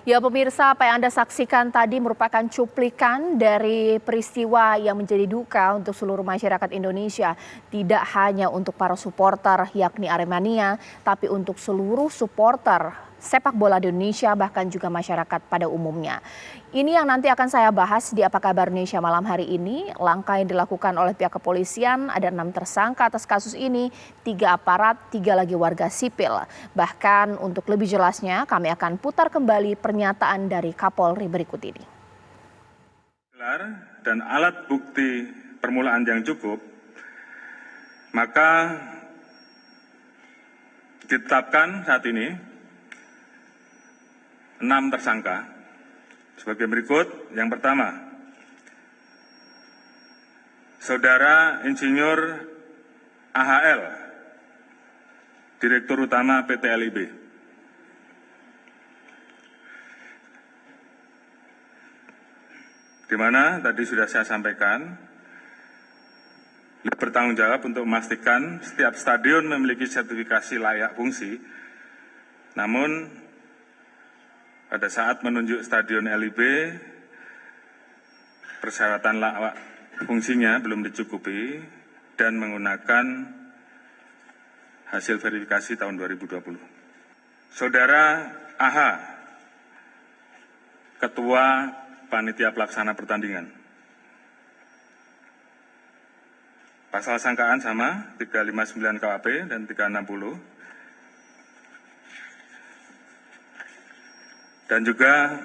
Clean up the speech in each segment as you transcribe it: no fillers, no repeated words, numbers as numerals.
Ya pemirsa, apa yang Anda saksikan tadi merupakan cuplikan dari peristiwa yang menjadi duka untuk seluruh masyarakat Indonesia. Tidak hanya untuk para supporter yakni Aremania, tapi untuk seluruh supporter sepak bola di Indonesia bahkan juga masyarakat pada umumnya. Ini yang nanti akan saya bahas di Apa Kabar Indonesia malam hari ini. Langkah yang dilakukan oleh pihak kepolisian, ada 6 tersangka atas kasus ini, 3 aparat, 3 lagi warga sipil. Bahkan untuk lebih jelasnya kami akan putar kembali pernyataan dari Kapolri berikut ini. Dan alat bukti permulaan yang cukup, maka ditetapkan saat ini 6 tersangka sebagai berikut. Yang pertama, Saudara Insinyur AHL, Direktur Utama PT LIB. Di mana tadi sudah saya sampaikan, bertanggung jawab untuk memastikan setiap stadion memiliki sertifikasi layak fungsi. Namun pada saat menunjuk stadion LIB, persyaratan layak fungsinya belum dicukupi dan menggunakan hasil verifikasi tahun 2020. Saudara AH, Ketua Panitia Pelaksana Pertandingan. Pasal sangkaan sama, 359 KUHP dan 360. Dan juga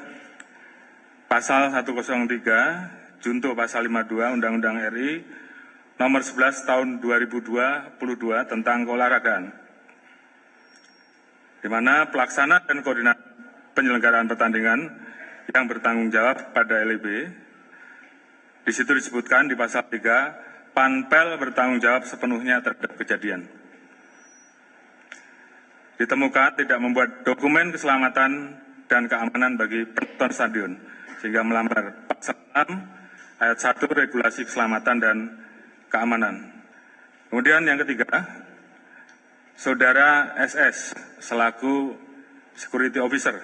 pasal 103, junto pasal 52 Undang-Undang RI nomor 11 tahun 2022 tentang keolahragaan, di mana pelaksana dan koordinator penyelenggaraan pertandingan yang bertanggung jawab pada LIB. Di situ disebutkan di pasal 3, Panpel bertanggung jawab sepenuhnya terhadap kejadian. Ditemukan tidak membuat dokumen keselamatan dan keamanan bagi penonton stadion, sehingga melanggar pasal 6 ayat 1 regulasi keselamatan dan keamanan. Kemudian yang ketiga, Saudara SS selaku security officer.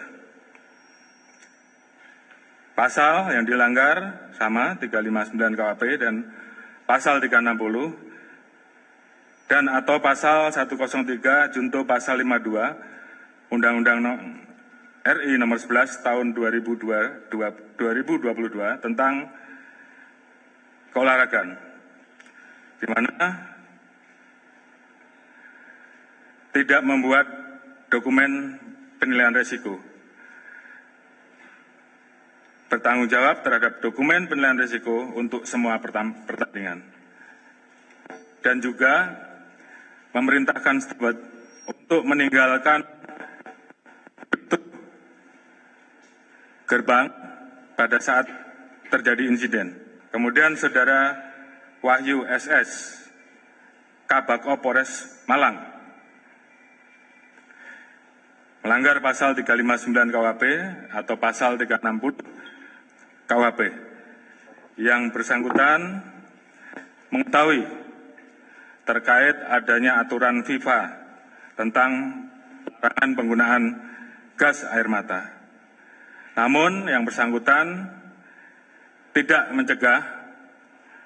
Pasal yang dilanggar sama 359 KUHP dan pasal 360 dan atau pasal 103 junto pasal 52 Undang-Undang RI nomor 11 tahun 2022 tentang keolahragaan, di mana tidak membuat dokumen penilaian risiko, bertanggung jawab terhadap dokumen penilaian risiko untuk semua pertandingan, dan juga memerintahkan steward untuk meninggalkan gerbang pada saat terjadi insiden. Kemudian Saudara Wahyu SS, Kabak Polres Malang, melanggar pasal 359 KUHP atau pasal 360 KUHP. Yang bersangkutan mengetahui terkait adanya aturan FIFA tentang larangan penggunaan gas air mata. Namun yang bersangkutan tidak mencegah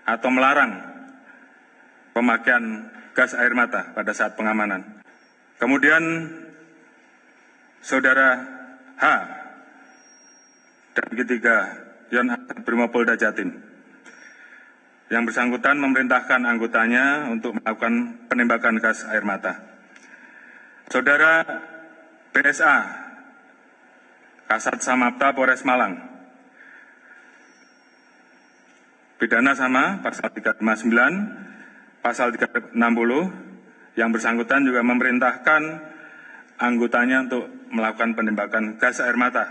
atau melarang pemakaian gas air mata pada saat pengamanan. Kemudian Saudara H dan ketiga Yon Brimopolda Jatim, yang bersangkutan memerintahkan anggotanya untuk melakukan penembakan gas air mata. Saudara BSA, Kasat Samapta Polres Malang, pidana sama pasal 359, pasal 360, yang bersangkutan juga memerintahkan anggotanya untuk melakukan penembakan gas air mata.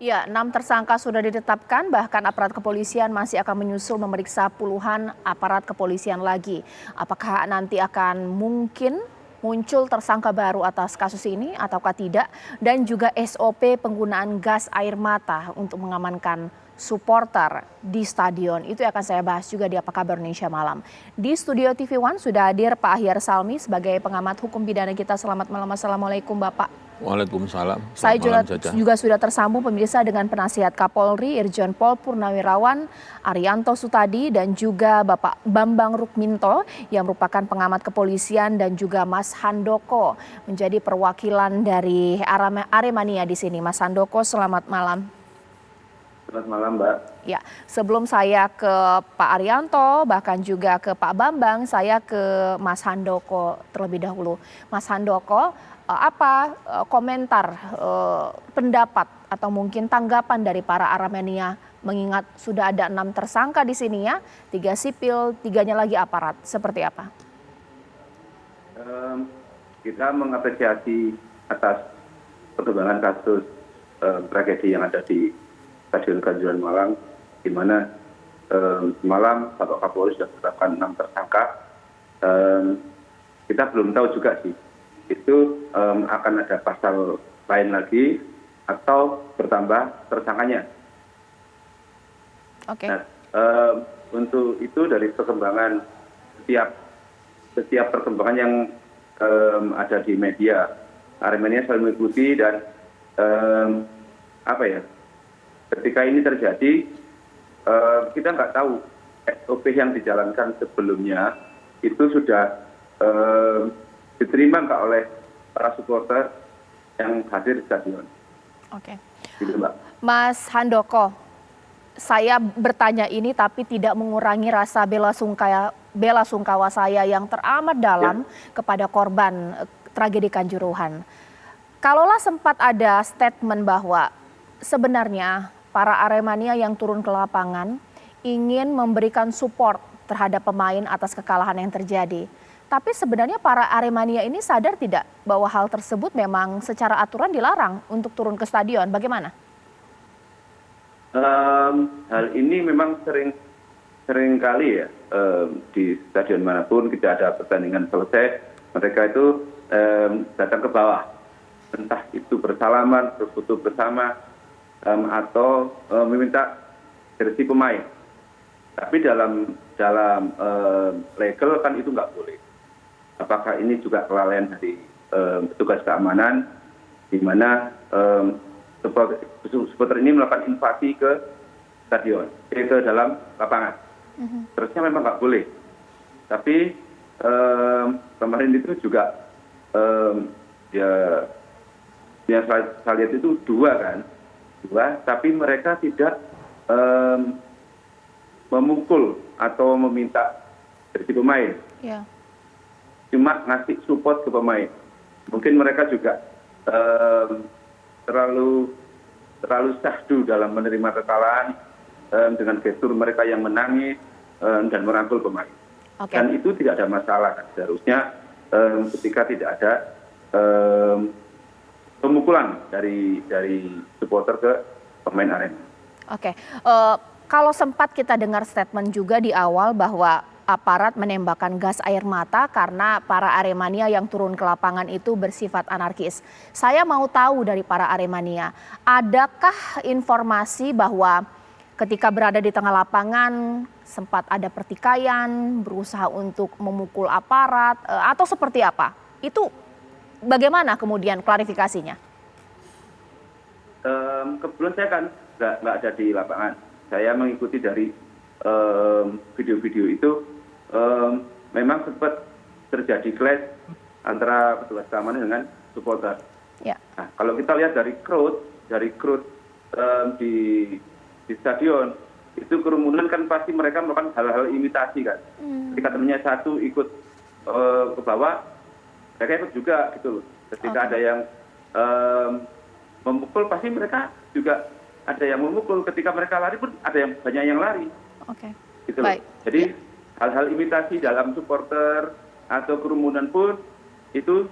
Ya, 6 tersangka sudah ditetapkan, bahkan aparat kepolisian masih akan menyusul memeriksa puluhan aparat kepolisian lagi. Apakah nanti akan mungkin muncul tersangka baru atas kasus ini ataukah tidak, dan juga SOP penggunaan gas air mata untuk mengamankan supporter di stadion. Itu akan saya bahas juga di Apa Kabar Indonesia malam. Di studio TV One sudah hadir Pak Ahyar Salmi sebagai pengamat hukum pidana kita. Selamat malam, assalamualaikum Bapak. Waalaikumsalam. Saya Selamat malam, Caca. juga sudah tersambung pemirsa dengan penasihat Kapolri Irjen Pol Purnawirawan Arianto Sutadi dan juga Bapak Bambang Rukminto yang merupakan pengamat kepolisian dan juga Mas Handoko menjadi perwakilan dari Aremania di sini. Mas Handoko, selamat malam. Selamat malam, Mbak. Ya, sebelum saya ke Pak Arianto, bahkan juga ke Pak Bambang, saya ke Mas Handoko terlebih dahulu. Mas Handoko, apa komentar, pendapat atau mungkin tanggapan dari para Aremania mengingat sudah ada 6 tersangka di sini ya, 3 sipil, 3-nya lagi aparat, seperti apa? Kita mengapresiasi atas perkembangan kasus tragedi yang ada di Stadion Kanjuruhan Malang, di mana semalam Bapak Kapolri sudah menetapkan 6 tersangka. Kita belum tahu juga sih, itu akan ada pasal lain lagi atau bertambah tersangkanya. Oke. Nah, untuk itu dari perkembangan setiap perkembangan yang ada di media, Aremania selalu mengikuti dan ketika ini terjadi, kita nggak tahu SOP yang dijalankan sebelumnya itu sudah diterima nggak oleh para supporter yang hadir di stadion. Oke. Gitu, Mbak. Mas Handoko, saya bertanya ini tapi tidak mengurangi rasa bela sungkawa saya yang teramat dalam kepada korban tragedi Kanjuruhan. Kalaulah sempat ada statement bahwa sebenarnya para Aremania yang turun ke lapangan ingin memberikan support terhadap pemain atas kekalahan yang terjadi. Tapi sebenarnya para Aremania ini sadar tidak bahwa hal tersebut memang secara aturan dilarang untuk turun ke stadion? Bagaimana? Hal ini memang sering kali ya di stadion manapun kita ada pertandingan selesai, mereka itu datang ke bawah, entah itu bersalaman, berfoto bersama, atau meminta jersey pemain. Tapi dalam legal kan itu nggak boleh. Apakah ini juga kelalaian dari petugas keamanan, di mana supporter ini melakukan invasi ke stadion, ke dalam lapangan. Terusnya memang nggak boleh. Tapi kemarin itu juga yang saya lihat itu dua, tapi mereka tidak memukul atau meminta jersey pemain. Ya. Cuma ngasih support ke pemain. Mungkin mereka juga terlalu syahdu dalam menerima kekalahan dengan gestur mereka yang menangis dan merangkul pemain. Okay. Dan itu tidak ada masalah. Seharusnya ketika tidak ada pemukulan dari supporter ke pemain Arema. Oke. Kalau sempat kita dengar statement juga di awal bahwa aparat menembakkan gas air mata karena para Aremania yang turun ke lapangan itu bersifat anarkis. Saya mau tahu dari para Aremania, adakah informasi bahwa ketika berada di tengah lapangan sempat ada pertikaian, berusaha untuk memukul aparat, atau seperti apa? Itu bagaimana kemudian klarifikasinya? Kebetulan saya kan nggak ada di lapangan. Saya mengikuti dari video-video itu. Memang sempat terjadi clash antara petugas keamanan dengan supporter. Ya. Nah, kalau kita lihat dari crowd di stadion itu kerumunan kan pasti mereka melakukan hal-hal imitasi kan. Ketika temannya satu ikut ke bawah, mereka ikut juga gitu loh. Ketika ada yang memukul pasti mereka juga ada yang memukul. Ketika mereka lari pun ada yang banyak yang lari. Oke. Gitu loh. Baik. Jadi hal-hal imitasi dalam supporter atau kerumunan pun itu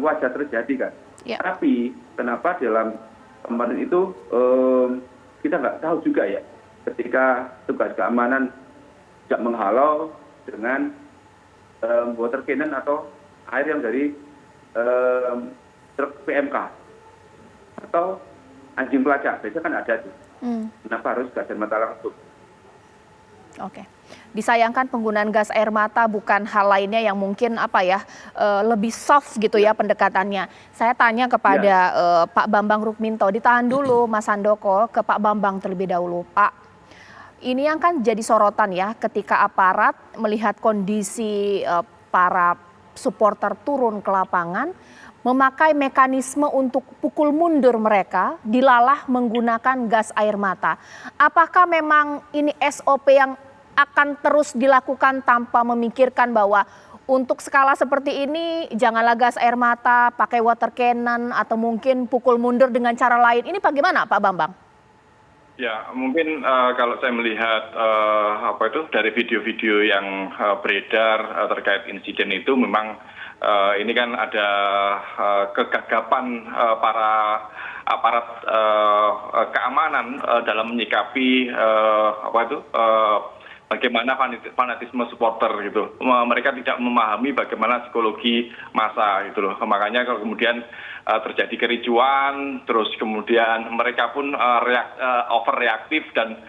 wajar terjadi kan. Ya. Tapi kenapa dalam kemarin itu kita nggak tahu juga ya, ketika tugas keamanan tidak menghalau dengan water cannon atau air yang dari truk PMK atau anjing pelacak, biasanya kan ada tuh. Kenapa harus gas air mata langsung? Oke. disayangkan penggunaan gas air mata bukan hal lainnya yang mungkin lebih soft gitu ya pendekatannya. Saya tanya kepada Pak Bambang Rukminto, ditahan dulu Mas Handoko, ke Pak Bambang terlebih dahulu. Pak, ini yang kan jadi sorotan ya ketika aparat melihat kondisi para supporter turun ke lapangan, memakai mekanisme untuk pukul mundur mereka, dilalah menggunakan gas air mata. Apakah memang ini SOP yang akan terus dilakukan tanpa memikirkan bahwa untuk skala seperti ini janganlah gas air mata, pakai water cannon atau mungkin pukul mundur dengan cara lain. Ini bagaimana Pak Bambang? Ya, mungkin kalau saya melihat dari video-video yang beredar terkait insiden itu memang ini kan ada kegagapan para aparat keamanan dalam menyikapi bagaimana fanatisme supporter gitu. Mereka tidak memahami bagaimana psikologi massa gitu loh. Makanya kalau kemudian terjadi kericuan, terus kemudian mereka pun overreaktif dan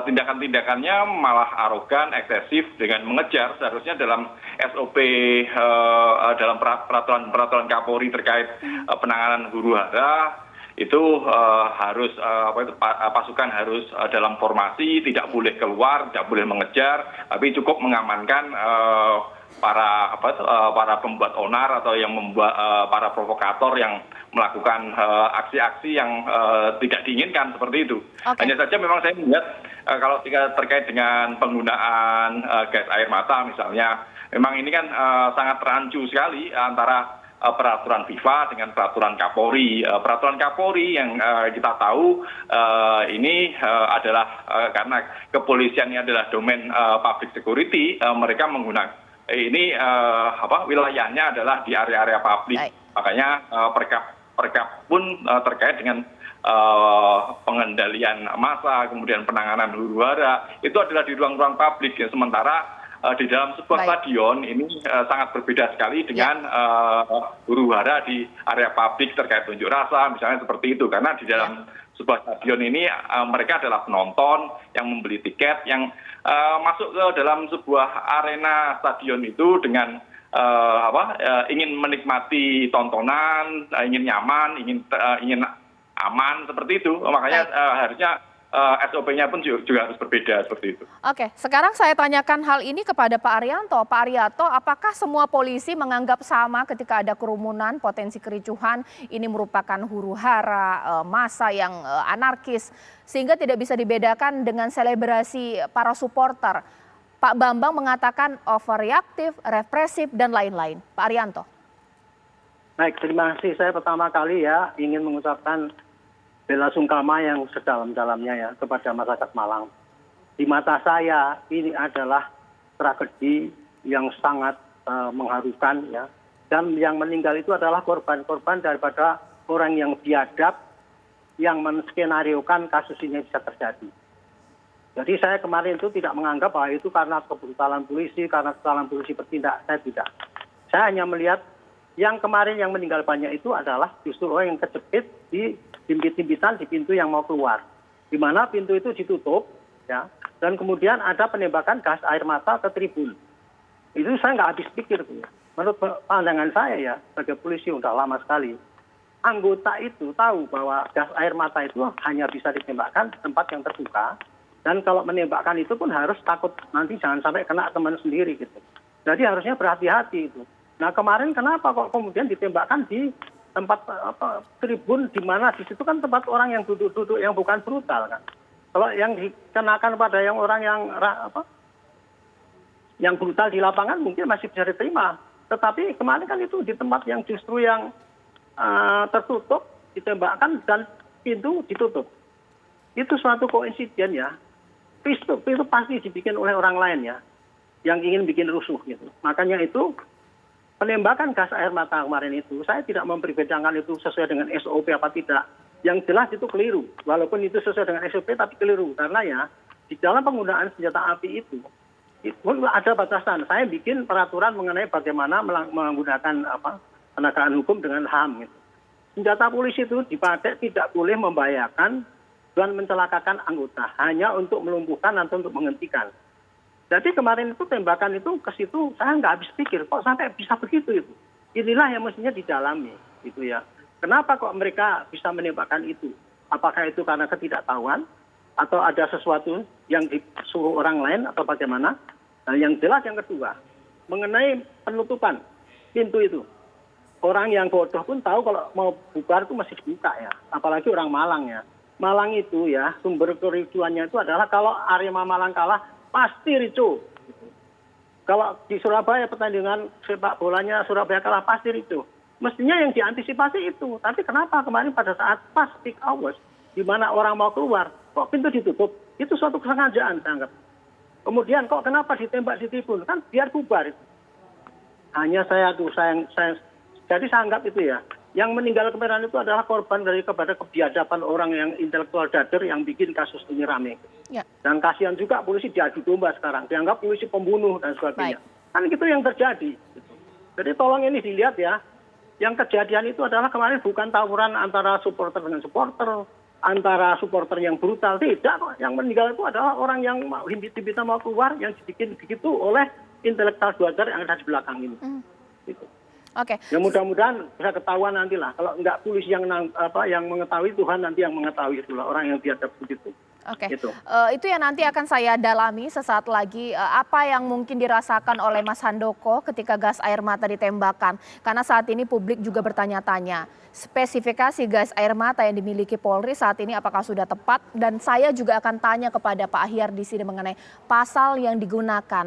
tindakan-tindakannya malah arogan, eksesif dengan mengejar. Seharusnya dalam SOP dalam peraturan Kapolri terkait penanganan huru-hara itu harus pasukan harus dalam formasi, tidak boleh keluar, tidak boleh mengejar, tapi cukup mengamankan para pembuat onar atau yang membuat para provokator yang melakukan aksi-aksi yang tidak diinginkan seperti itu. Okay. Hanya saja memang saya melihat kalau terkait dengan penggunaan gas air mata misalnya, memang ini kan sangat rancu sekali antara peraturan FIFA dengan peraturan Kapolri. Peraturan Kapolri yang kita tahu ini adalah karena kepolisian ini adalah domain public security, mereka menggunakan ini wilayahnya adalah di area-area publik. Makanya perkap pun terkait dengan pengendalian massa, kemudian penanganan huru-hara itu adalah di ruang-ruang publik. Sementara di dalam sebuah stadion ini sangat berbeda sekali dengan huru-hara di area publik terkait unjuk rasa misalnya seperti itu, karena di dalam sebuah stadion ini mereka adalah penonton yang membeli tiket yang masuk ke dalam sebuah arena stadion itu dengan ingin menikmati tontonan, ingin nyaman, ingin aman seperti itu. Makanya harusnya SOP-nya pun juga harus berbeda seperti itu. Oke, sekarang saya tanyakan hal ini kepada Pak Arianto. Pak Arianto, apakah semua polisi menganggap sama ketika ada kerumunan, potensi kericuhan, ini merupakan huru-hara, massa yang anarkis, sehingga tidak bisa dibedakan dengan selebrasi para supporter? Pak Bambang mengatakan overreaktif, represif, dan lain-lain. Pak Arianto. Baik, terima kasih. Saya pertama kali ingin mengucapkan bela sungkawa yang sedalam-dalamnya kepada masyarakat Malang. Di mata saya ini adalah tragedi yang sangat mengharukan dan yang meninggal itu adalah korban-korban daripada orang yang biadab yang menskenariokan kasus ini bisa terjadi. Jadi saya kemarin itu tidak menganggap bahwa itu karena kebrutalan polisi, karena kesalahan polisi bertindak, saya tidak. Saya hanya melihat yang kemarin yang meninggal banyak itu adalah justru orang yang kejepit di himpit-himpitan di pintu yang mau keluar, di mana pintu itu ditutup, dan kemudian ada penembakan gas air mata ke tribun. Itu saya nggak habis pikir, menurut pandangan saya sebagai polisi udah lama sekali. Anggota itu tahu bahwa gas air mata itu hanya bisa ditembakkan di tempat yang terbuka, dan kalau menembakkan itu pun harus takut nanti jangan sampai kena teman sendiri gitu. Jadi harusnya berhati-hati itu. Nah kemarin kenapa kok kemudian ditembakkan di tempat tribun, di mana di situ kan tempat orang yang duduk-duduk yang bukan brutal kan. Kalau yang dikenakan pada yang orang yang brutal di lapangan mungkin masih bisa diterima. Tetapi kemarin kan itu di tempat yang justru yang tertutup ditembakkan dan pintu ditutup. Itu suatu koinsiden itu pasti dibikin oleh orang lain yang ingin bikin rusuh gitu. Makanya itu penembakan gas air mata kemarin itu, saya tidak memperbedakan itu sesuai dengan SOP apa tidak. Yang jelas itu keliru. Walaupun itu sesuai dengan SOP tapi keliru. Karena di dalam penggunaan senjata api itu ada batasan. Saya bikin peraturan mengenai bagaimana menggunakan penegakan hukum dengan HAM. Gitu. Senjata polisi itu dipakai tidak boleh membahayakan dan mencelakakan anggota. Hanya untuk melumpuhkan atau untuk menghentikan. Jadi kemarin itu tembakan itu ke situ saya nggak habis pikir kok sampai bisa begitu itu. Inilah yang mestinya didalami gitu ya. Kenapa kok mereka bisa menembakkan itu? Apakah itu karena ketidaktahuan atau ada sesuatu yang disuruh orang lain atau bagaimana? Nah, yang jelas yang kedua mengenai penutupan pintu itu. Orang yang bodoh pun tahu kalau mau bubar itu masih dibuka ya. Apalagi orang Malang ya. Malang itu ya sumber kericuannya itu adalah kalau Arema Malang kalah pasti ricu. Kalau di Surabaya pertandingan sepak bolanya Surabaya kalah pasti ricu. Mestinya yang diantisipasi itu. Tapi kenapa kemarin pada saat pas peak hours di mana orang mau keluar kok pintu ditutup? Itu suatu kesengajaan saya anggap. Kemudian kok kenapa ditembak di tribun? Kan biar bubar itu. Hanya saya jadi saya anggap itu ya. Yang meninggal kemarin itu adalah korban kepada kebiadaban orang yang intelektual dader yang bikin kasus ini rame. Ya. Dan kasihan juga polisi diadu domba sekarang. Dianggap polisi pembunuh dan sebagainya. Kan itu yang terjadi. Jadi tolong ini dilihat ya. Yang kejadian itu adalah kemarin bukan tawuran antara supporter dengan supporter. Antara supporter yang brutal. Tidak kok. Yang meninggal itu adalah orang yang himpit-himpitan mau keluar. Yang dibikin begitu oleh intelektual dader yang ada di belakang ini. Gitu. Oke. Ya mudah-mudahan bisa ketahuan nantilah. Kalau enggak polisi yang mengetahui, Tuhan nanti yang mengetahui itulah orang yang biadab begitu. Oke. Itu yang nanti akan saya dalami sesaat lagi. Apa yang mungkin dirasakan oleh Mas Handoko ketika gas air mata ditembakkan? Karena saat ini publik juga bertanya-tanya. Spesifikasi gas air mata yang dimiliki Polri saat ini apakah sudah tepat? Dan saya juga akan tanya kepada Pak Ahyar di sini mengenai pasal yang digunakan,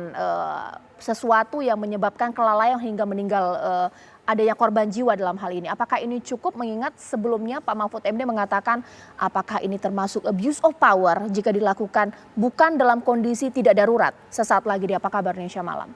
sesuatu yang menyebabkan kelalaian hingga meninggal adanya korban jiwa dalam hal ini. Apakah ini cukup mengingat sebelumnya Pak Mahfud MD mengatakan apakah ini termasuk abuse of power jika dilakukan bukan dalam kondisi tidak darurat? Sesaat lagi di Apa Kabar Indonesia Malam.